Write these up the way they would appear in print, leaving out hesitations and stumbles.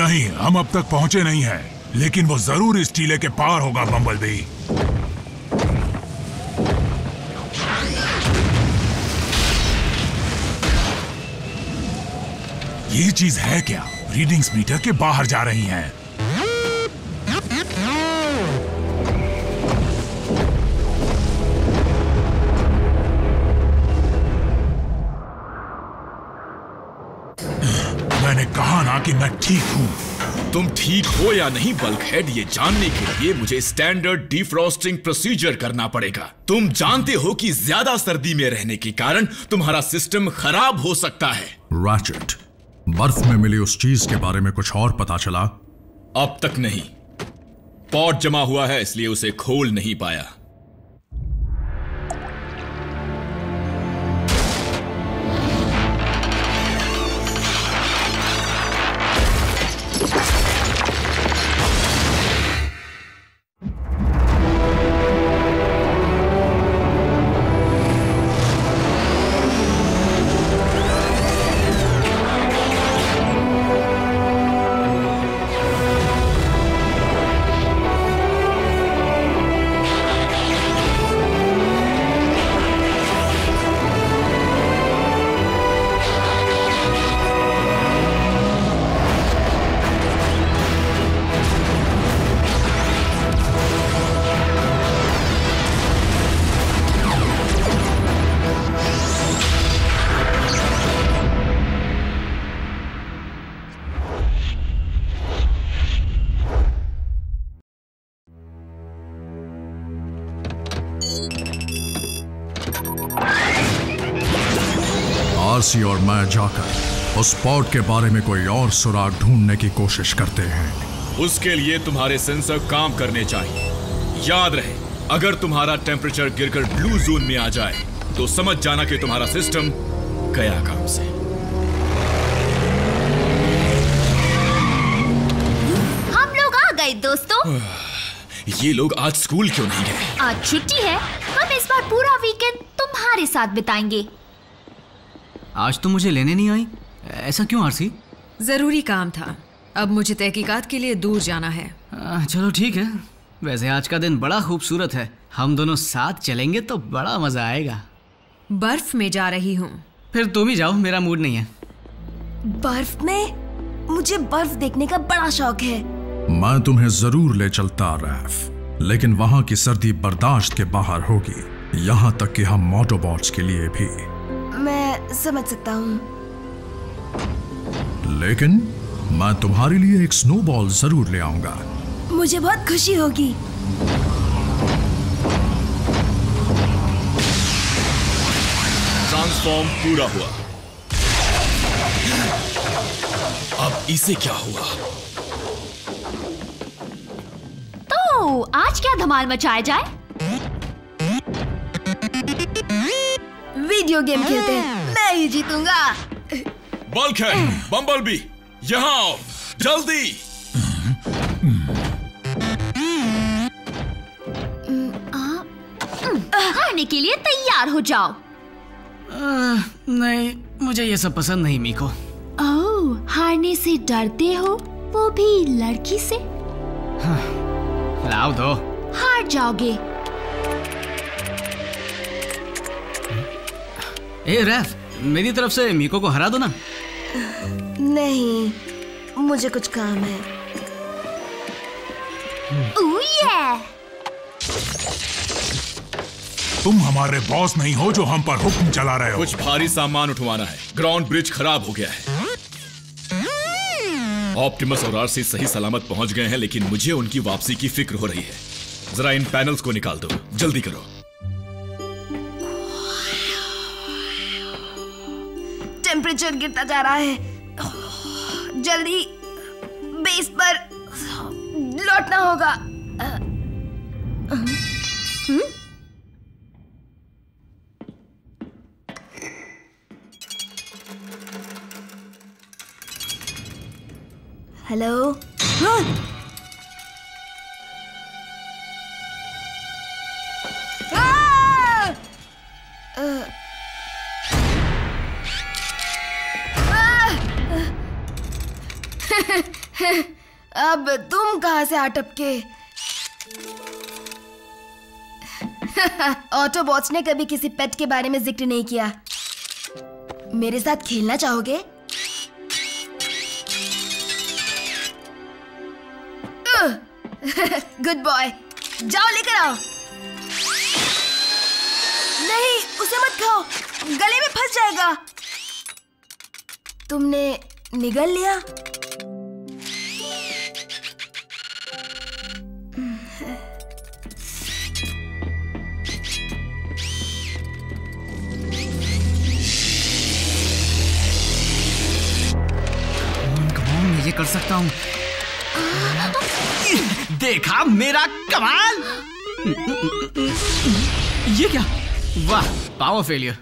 नहीं, हम अब तक पहुंचे नहीं हैं, लेकिन वो जरूर इस टीले के पार होगा बम्बलबी। ये चीज है क्या? रीडिंग्स मीटर के बाहर जा रही हैं। मैंने कहा ना कि मैं ठीक हूं। तुम ठीक हो या नहीं बल्कहेड, ये जानने के लिए मुझे स्टैंडर्ड डिफ्रॉस्टिंग प्रोसीजर करना पड़ेगा। तुम जानते हो कि ज्यादा सर्दी में रहने के कारण तुम्हारा सिस्टम खराब हो सकता है। रैचेट, बर्फ में मिली उस चीज के बारे में कुछ और पता चला? अब तक नहीं। पॉट जमा हुआ है, इसलिए उसे खोल नहीं पाया। आरसी और मैं जाकर उस पॉट के बारे में कोई और सुराग ढूंढने की कोशिश करते हैं। उसके लिए तुम्हारे सेंसर काम करने चाहिए। याद रहे, अगर तुम्हारा टेम्परेचर गिरकर ब्लू जोन में आ जाए तो समझ जाना कि तुम्हारा सिस्टम गया काम से। हम लोग आ गए दोस्तों। ये लोग आज स्कूल क्यों नहीं गए? आज छुट्टी है। हम इस बार पूरा वीकेंड तुम्हारे साथ बिताएंगे। आज तो मुझे लेने नहीं आई, ऐसा क्यों आरसी? जरूरी काम था। अब मुझे तहकीकात के लिए दूर जाना है। चलो ठीक है। वैसे आज का दिन बड़ा खूबसूरत है, हम दोनों साथ चलेंगे तो बड़ा मजा आएगा। बर्फ में जा रही हूँ। फिर तुम ही जाओ, मेरा मूड नहीं है। बर्फ में? मुझे बर्फ देखने का बड़ा शौक है। मैं तुम्हें जरूर ले चलता रैफ, लेकिन वहां की सर्दी बर्दाश्त के बाहर होगी, यहाँ तक कि हम मोटोबॉट्स के लिए भी। मैं समझ सकता हूँ, लेकिन मैं तुम्हारे लिए एक स्नोबॉल जरूर ले आऊंगा। मुझे बहुत खुशी होगी। ट्रांसफॉर्म पूरा हुआ। अब इसे क्या हुआ? तो आज क्या धमाल मचाया जाए? वीडियो गेम खेलते हैं, मैं ही जीतूंगा। बल्कहेड, बम्बलबी, यहाँ आओ जल्दी। हारने के लिए तैयार हो जाओ। नहीं, मुझे ये सब पसंद नहीं मीको। ओह, हारने से डरते हो, वो भी लड़की से? लाओ दो। हार जाओगे। ए रैफ, मेरी तरफ से मीको को हरा दो ना। नहीं, मुझे कुछ काम है। तुम हमारे बॉस नहीं हो जो हम पर हुक्म चला रहे हो। कुछ भारी सामान उठवाना है। ग्राउंड ब्रिज खराब हो गया है। ऑप्टिमस और आरसी सही सलामत पहुंच गए हैं, लेकिन मुझे उनकी वापसी की फिक्र हो रही है। जरा इन पैनल्स को निकाल दो, जल्दी करो। टेम्परेचर गिरता जा रहा है। जल्दी बेस पर लौटना होगा। हेलो। अब तुम कहां से आ टपके? ऑटोबॉट्स ने कभी किसी पेट के बारे में जिक्र नहीं किया। मेरे साथ खेलना चाहोगे? गुड बॉय, जाओ लेकर आओ। नहीं, उसे मत खाओ, गले में फंस जाएगा। तुमने निगल लिया? मैं ये कर सकता हूँ। देखा मेरा कमाल? ये क्या? वाह, पावर फेलियर।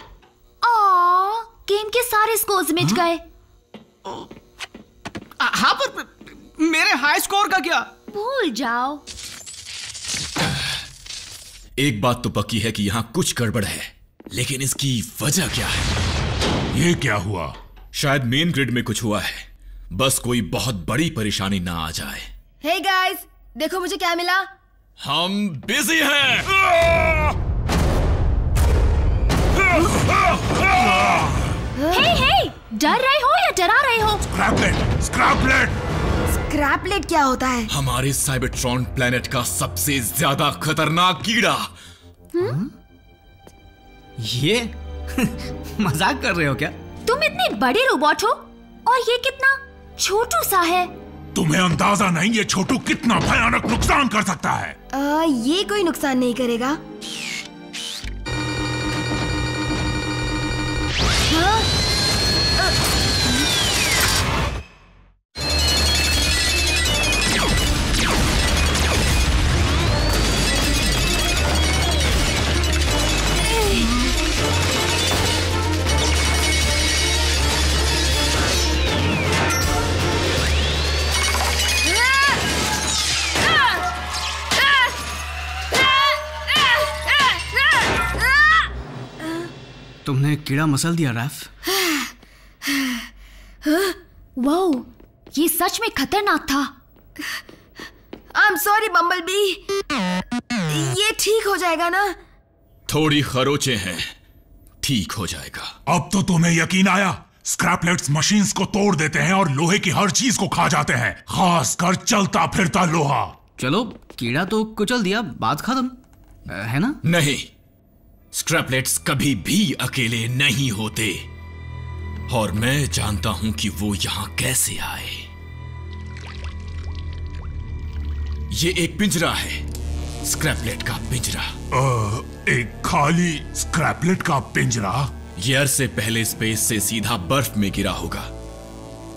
गेम के सारे स्कोर्स मिट गए। हाँ, पर मेरे हाई स्कोर का क्या? भूल जाओ। एक बात तो पक्की है कि यहाँ कुछ गड़बड़ है, लेकिन इसकी वजह क्या है? ये क्या हुआ? शायद मेन ग्रिड में कुछ हुआ है। बस कोई बहुत बड़ी परेशानी ना आ जाए। हे गाइस, देखो मुझे क्या मिला। हम बिजी हैं। हे, डर रहे हो या डरा रहे हो? स्क्रैपलेट, स्क्रैपलेट। स्क्रैपलेट क्या होता है? हमारे साइबरट्रॉन प्लेनेट का सबसे ज्यादा खतरनाक कीड़ा। ये मजाक कर रहे हो क्या? तुम इतने बड़े रोबोट हो और ये कितना छोटू सा है। तुम्हें अंदाजा नहीं ये छोटू कितना भयानक नुकसान कर सकता है। ये कोई नुकसान नहीं करेगा। तुमने कीड़ा मसल दिया रैफ। वाओ, ये सच में खतरनाक था। I'm sorry bumblebee. ये ठीक हो जाएगा ना? थोड़ी खरोचे हैं, ठीक हो जाएगा। अब तो तुम्हें यकीन आया? स्क्रैपलेट्स मशीन्स को तोड़ देते हैं और लोहे की हर चीज को खा जाते हैं, खासकर चलता फिरता लोहा। चलो, कीड़ा तो कुचल दिया, बात खत्म, है ना? नहीं, स्क्रैपलेट्स कभी भी अकेले नहीं होते और मैं जानता हूं कि वो यहां कैसे आए। ये एक पिंजरा है, स्क्रैपलेट का पिंजरा। एक खाली स्क्रैपलेट का पिंजरा? ये अरसे पहले स्पेस से सीधा बर्फ में गिरा होगा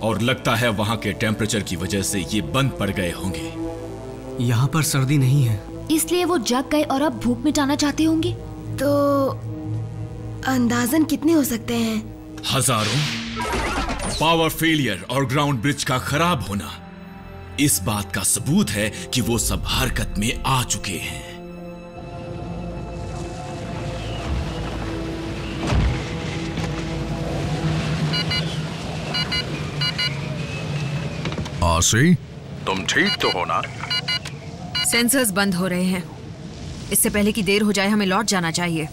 और लगता है वहां के टेम्परेचर की वजह से ये बंद पड़ गए होंगे। यहाँ पर सर्दी नहीं है, इसलिए वो जग गए और अब भूख मिटाना चाहते होंगे। तो अंदाजन कितने हो सकते हैं? हजारों। पावर फेलियर और ग्राउंड ब्रिज का खराब होना इस बात का सबूत है कि वो सब हरकत में आ चुके हैं। आरसी, तुम ठीक तो हो ना? सेंसर्स बंद हो रहे हैं। इससे पहले कि देर हो जाए हमें लौट जाना चाहिए।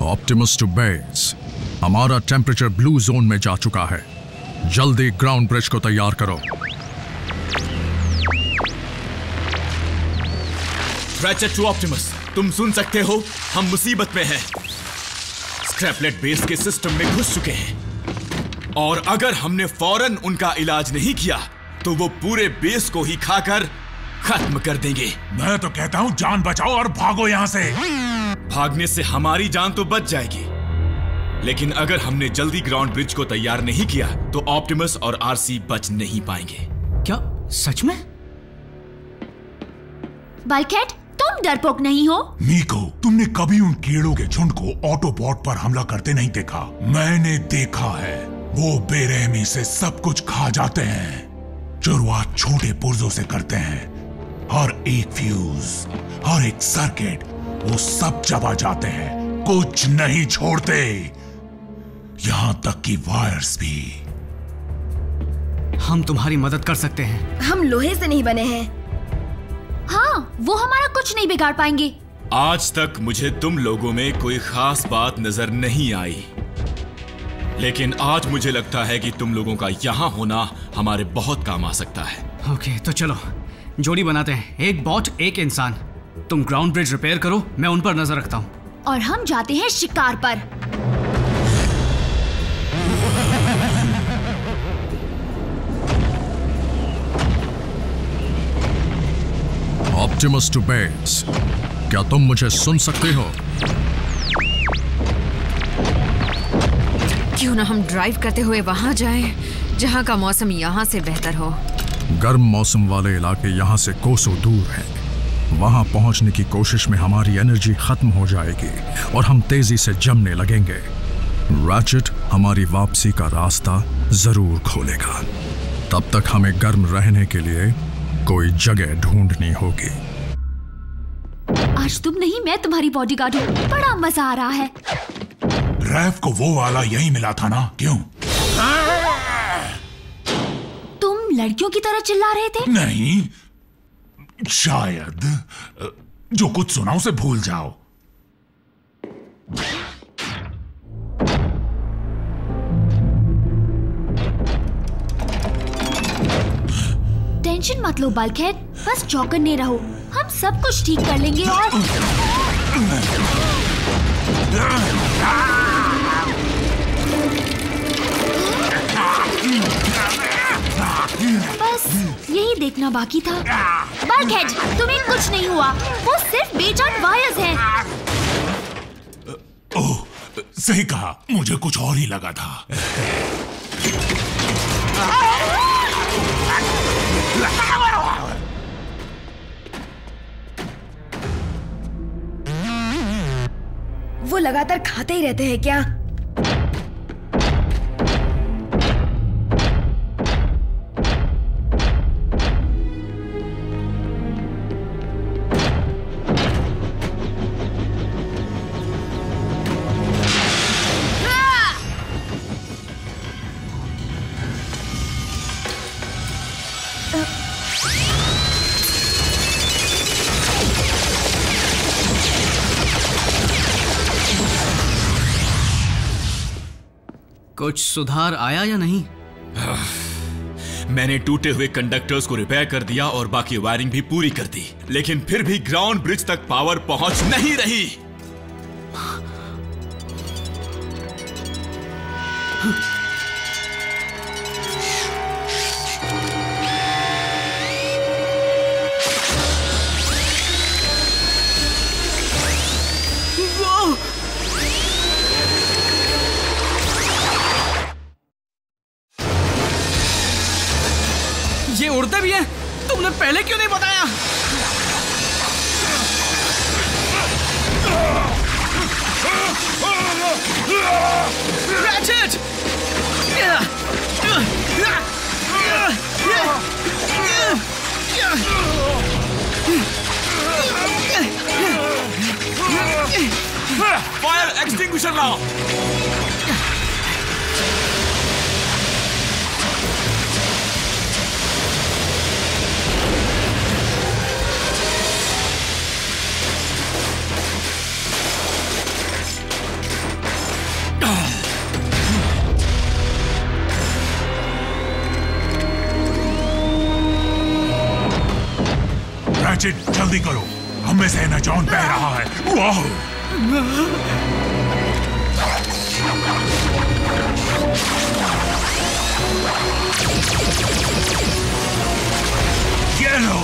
Optimus to base. हमारा टेम्परेचर ब्लू जोन में जा चुका है। जल्दी ग्राउंड ब्रिज को तैयार करो। रैचेट टू ऑप्टिमस, तुम सुन सकते हो? हम मुसीबत में हैं। स्क्रैपलेट बेस के सिस्टम में घुस चुके हैं और अगर हमने फौरन उनका इलाज नहीं किया तो वो पूरे बेस को ही खाकर खत्म कर देंगे। मैं तो कहता हूँ जान बचाओ और भागो यहाँ से। भागने से हमारी जान तो बच जाएगी, लेकिन अगर हमने जल्दी ग्राउंड ब्रिज को तैयार नहीं किया तो ऑप्टिमस और आरसी बच नहीं पाएंगे। क्या सच में? बल्कहेड, तुम डरपोक नहीं हो? मीको, तुमने कभी उन कीड़ों के झुंड को ऑटोबॉट पर हमला करते नहीं देखा? मैंने देखा है। वो बेरहमी से सब कुछ खा जाते हैं। शुरुआत छोटे पुर्जों से करते हैं। हर एक फ्यूज, हर एक सर्किट, वो सब चबा जाते हैं, कुछ नहीं छोड़ते, यहां तक कि वायर्स भी। हम तुम्हारी मदद कर सकते हैं। हम लोहे से नहीं बने हैं। हाँ, वो हमारा कुछ नहीं बिगाड़ पाएंगे। आज तक मुझे तुम लोगों में कोई खास बात नजर नहीं आई, लेकिन आज मुझे लगता है कि तुम लोगों का यहाँ होना हमारे बहुत काम आ सकता है। ओके, तो चलो जोड़ी बनाते हैं, एक बॉट एक इंसान। तुम ग्राउंड ब्रिज रिपेयर करो, मैं उन पर नजर रखता हूँ। और हम जाते हैं शिकार पर। ऑप्टिमस टू बेस, क्या तुम मुझे सुन सकते हो? क्यों ना हम ड्राइव करते हुए वहां जाएं, जहां का मौसम यहां से बेहतर हो। गर्म मौसम वाले इलाके यहाँ से कोसों दूर हैं। वहां पहुंचने की कोशिश में हमारी एनर्जी खत्म हो जाएगी और हम तेजी से जमने लगेंगे। रैचेट हमारी वापसी का रास्ता जरूर खोलेगा। तब तक हमें गर्म रहने के लिए कोई जगह ढूंढनी होगी। आज तुम नहीं, मैं तुम्हारी बॉडीगार्ड हूँ। बड़ा मजा आ रहा है। रैफ को वो वाला यही मिला था ना, क्यों? तुम लड़कियों की तरह चिल्ला रहे थे? नहीं, शायद जो कुछ सुना उसे भूल जाओ। टेंशन मत लो बल्कहेड, बस चौकन्ने रहो। हम सब कुछ ठीक कर लेंगे। और बस यही देखना बाकी था। बल्कहेड, तुम्हें कुछ नहीं हुआ, वो सिर्फ बेजान वायर्स हैं। ओह, सही कहा, मुझे कुछ और ही लगा था। वो लगातार खाते ही रहते हैं क्या? कुछ सुधार आया या नहीं? मैंने टूटे हुए कंडक्टर्स को रिपेयर कर दिया और बाकी वायरिंग भी पूरी कर दी, लेकिन फिर भी ग्राउंड ब्रिज तक पावर पहुंच नहीं रही। ये उड़ते भी हैं? तुमने पहले क्यों नहीं बताया? Ratchet! फायर एक्सटिंग्विशर लाओ। रैचेट, जल्दी करो, हमें से न जॉन बह रहा है। वाह! ये लो।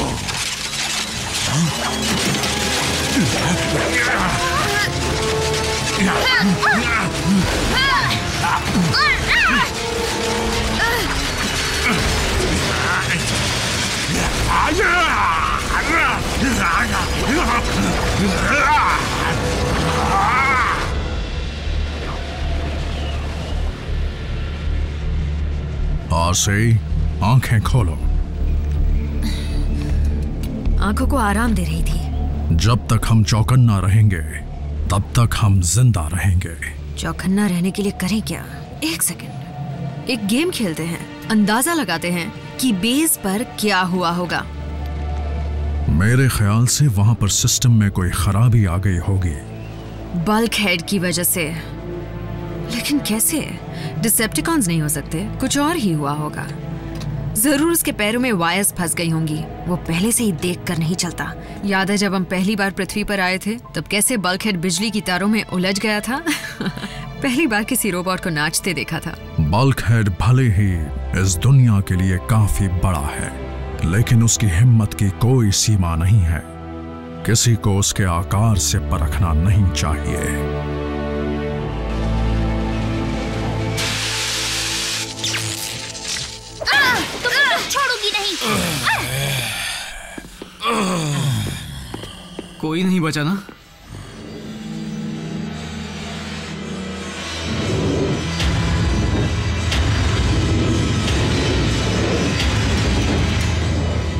आसे, आंखें खोलो। आंखों को आराम दे रही थी। जब तक हम चौकन्ना रहेंगे तब तक हम जिंदा रहेंगे। चौकन्ना रहने के लिए करें क्या? एक सेकंड, एक गेम खेलते हैं। अंदाजा लगाते हैं कि बेस पर क्या हुआ होगा। मेरे ख्याल से वहां पर सिस्टम में कोई खराबी आ गई होगी। बल्क हेड की वजह से। लेकिन कैसे? डिसेप्टिकॉन्स नहीं हो सकते, कुछ और ही हुआ होगा। जरूर उसके पैरों में वायर्स फंस गई होंगी। वो पहले से ही देख कर नहीं चलता। याद है जब हम पहली बार पृथ्वी पर आए थे तब कैसे बल्क हेड बिजली की तारों में उलझ गया था। पहली बार किसी रोबोट को नाचते देखा था। बल्क हेड भले ही इस दुनिया के लिए काफी बड़ा है, लेकिन उसकी हिम्मत की कोई सीमा नहीं है। किसी को उसके आकार से परखना नहीं चाहिए। छोड़ूंगी नहीं। कोई नहीं बचा ना?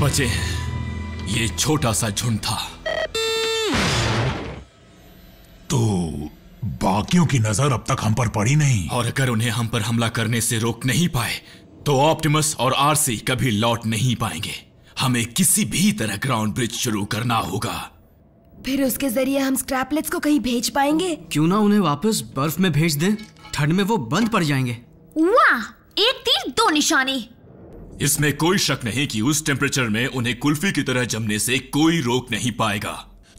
बचे हैं। ये छोटा सा झुंड था। तो बाकियों की नजर अब तक हम पर पड़ी नहीं। और अगर उन्हें हम पर हमला करने से रोक नहीं पाए तो ऑप्टिमस और आरसी कभी लौट नहीं पाएंगे। हमें किसी भी तरह ग्राउंड ब्रिज शुरू करना होगा। फिर उसके जरिए हम स्क्रैपलेट्स को कहीं भेज पाएंगे। क्यों ना उन्हें वापस बर्फ में भेज दें? ठंड में वो बंद पड़ जाएंगे। वाह, एक तीर दो निशाने। इसमें कोई शक नहीं कि उस टेम्परेचर में उन्हें कुल्फी की तरह जमने से कोई रोक नहीं पाएगा।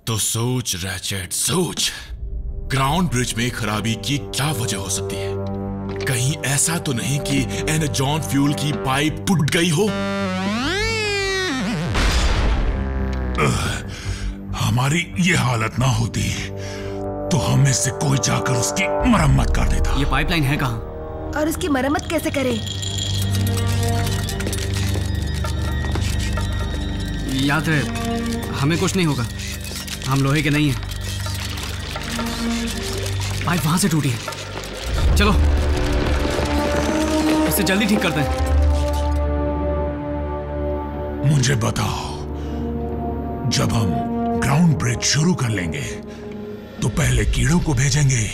तो सोच रैचेट, सोच। ग्राउंड ब्रिज में खराबी की क्या वजह हो सकती है? कहीं ऐसा तो नहीं कि एनर्जॉन फ्यूल की पाइप टूट गई हो? हमारी ये हालत ना होती तो हम में से कोई जाकर उसकी मरम्मत कर देता। ये पाइपलाइन है कहाँ? और उसकी मरम्मत कैसे करें? याद रहे, हमें कुछ नहीं होगा। हम लोहे के नहीं हैं। पाइप वहां से टूटी है। चलो इसे जल्दी ठीक करते हैं। मुझे बताओ, जब हम ग्राउंड ब्रिज शुरू कर लेंगे तो पहले कीड़ों को भेजेंगे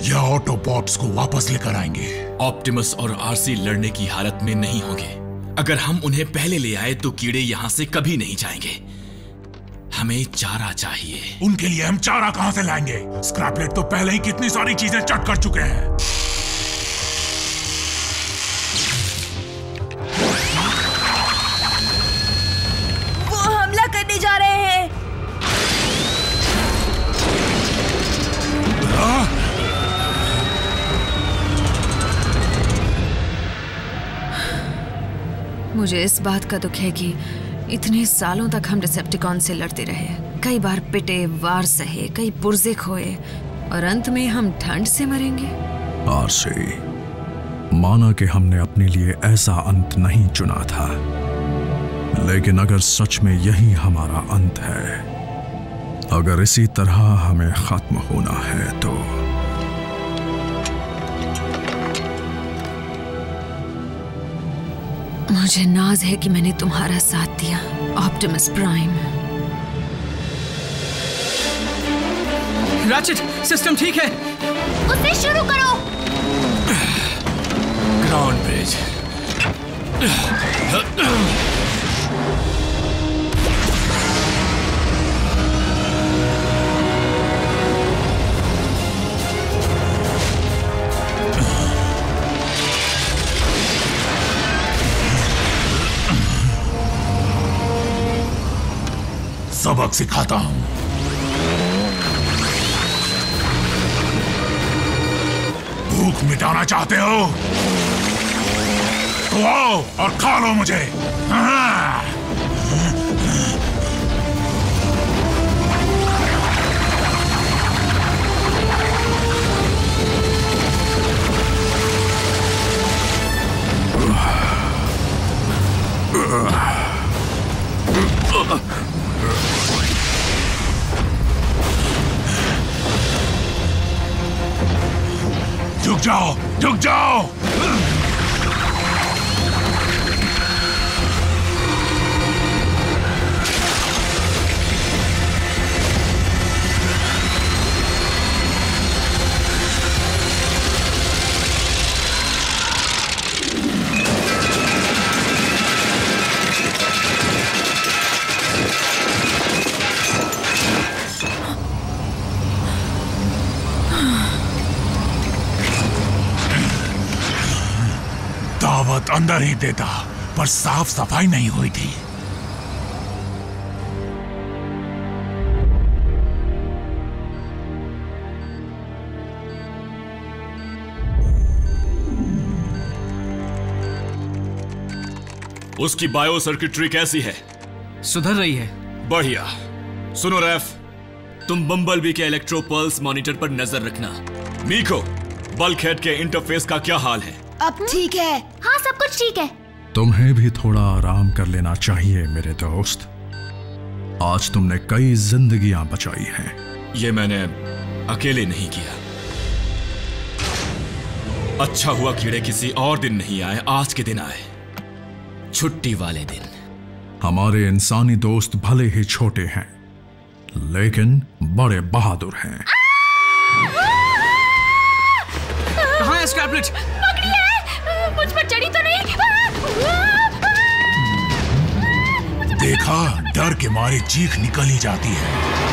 या ऑटोबॉट्स को वापस लेकर आएंगे? ऑप्टिमस और आरसी लड़ने की हालत में नहीं होंगे। अगर हम उन्हें पहले ले आए तो कीड़े यहां से कभी नहीं जाएंगे। हमें चारा चाहिए। उनके लिए हम चारा कहां से लाएंगे? स्क्रैपलेट तो पहले ही कितनी सारी चीजें चट कर चुके हैं। वो हमला करने जा रहे हैं। मुझे इस बात का दुख है कि इतने सालों तक हम डिसेप्टिकॉन से लड़ते रहे। कई बार पिटे, वार सहे, कई पुर्जे खोए और अंत में हम ठंड से मरेंगे। आरसी, माना कि हमने अपने लिए ऐसा अंत नहीं चुना था, लेकिन अगर सच में यही हमारा अंत है, अगर इसी तरह हमें खत्म होना है तो मुझे नाज है कि मैंने तुम्हारा साथ दिया, ऑप्टिमस प्राइम। रैचेट, सिस्टम ठीक है। उसे शुरू करो। Ground bridge. सबक सिखाता हूं। भूख मिटाना चाहते हो तो आओ और खा लो मुझे। हाँ। झुक जाओ, झुक जाओ। दावत अंदर ही देता, पर साफ सफाई नहीं हुई थी। उसकी बायो सर्किटरी कैसी है? सुधर रही है। बढ़िया। सुनो रैफ, तुम बम्बलबी के इलेक्ट्रो पल्स मॉनिटर पर नजर रखना। मीको, बल्कहेड के इंटरफेस का क्या हाल है? अब ठीक है। हाँ, सब कुछ ठीक है। तुम्हें भी थोड़ा आराम कर लेना चाहिए मेरे दोस्त। आज तुमने कई जिंदगियां बचाई हैं। ये मैंने अकेले नहीं किया। अच्छा हुआ कीड़े किसी और दिन नहीं आए, आज के दिन आए, छुट्टी वाले दिन। हमारे इंसानी दोस्त भले ही छोटे हैं, लेकिन बड़े बहादुर हैं। कहाँ है स्कैरलेट? पकड़ी है, मुझ पर चढ़ी तो नहीं? देखा, डर के मारे चीख निकल ही जाती है।